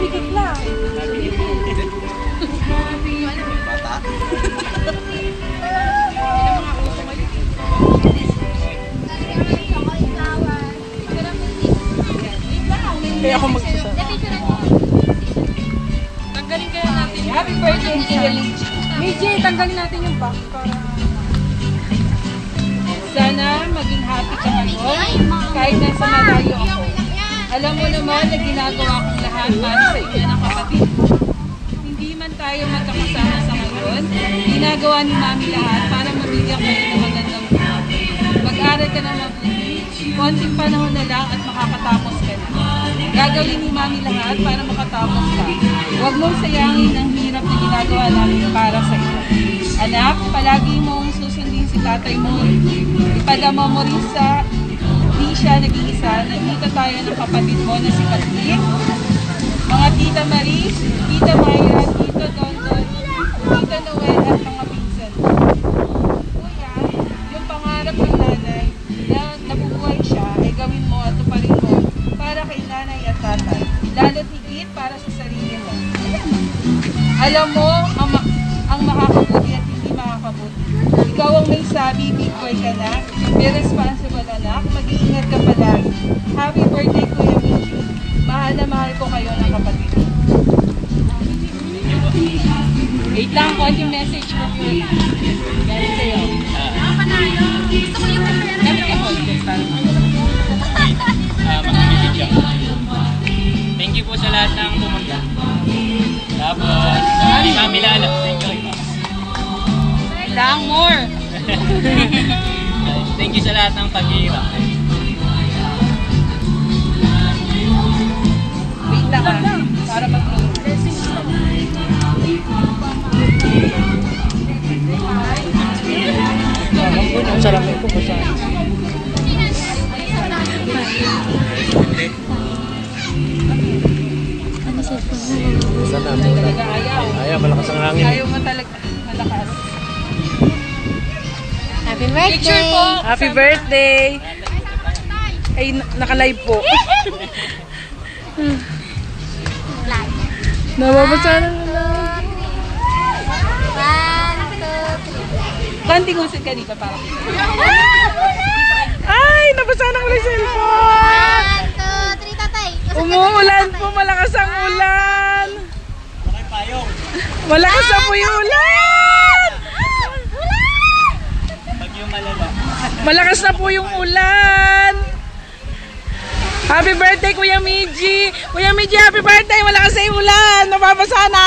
Dikit lang. Bata. Kaya ako magsasama. Tanggalin kaya natin. Happy birthday, Kelly. Mijay, tanggalin natin yung back. Sana maging happy ka ngayon. Kahit nasa malayo ako. Alam mo naman na ginagawa kong lahat para sa inyo ng kapatid. Hindi man tayo magkakasama sa ngayon, ginagawa ni Mami lahat para mabigyan kayo ng magandang buhay. Mag-aral ka na mabuti, konting panahon na lang at makakatapos ka na. Gagawin ni Mami lahat para makatapos ka. Huwag mong sayangin ang hirap na ginagawa namin para sa iyo. Anak, palagi mong susundin si tatay mo. Ipadama mo rin sa di siya nag-iisa. Nandito tayo ng kapatid mo na si Kathleen. Mga Tita Maris, Tita Mayra, Tito Dondon, Tita Noel at mga pinsan. Kuya, yung pangarap ng nanay na nabubuhay siya ay gawin mo at tuparin mo para kay nanay at tatay. Lalo't higit para sa sarili mo. Alam mo ang makakabuti at hindi makakabuti. Ikaw ang may sabi, big boy ka na, be responsible anak, mag-iingat ka palagi. Happy birthday, Kuya Michi. Mahal na mahal ko kayo ng kapatid. Wait lang, konting message mo po. Galing sa'yo. Gusto ko yung Galing ka po. Magbibigyan. Thank you po sa lahat ng pumunta. Tapos, si Mami Lala. Thank you. Lang more. Thank you sa lahat ng pag-iira. Wait lang ah. Para mag-close. Ang sarap ito po siya. Sana mo. Talaga ayaw. Ayaw, malakas ang hangin. Ayaw mo talaga malakas. Happy birthday! Picture po. Happy birthday! Ay, naka-live po. Nababasa na lang. 1, 2, 3. Konting usod ka dito para. Ay, nabasa na ko yung cellphone. 1, 2, 3, tatay. Umuulan po, malakas ang ulan. Malakas na po yung ulan. Pag-yung malala. Malakas na po yung ulan. Happy birthday, Kuya Miji. Kuya Miji, happy birthday. Malakas na yung ulan. Nababasa na.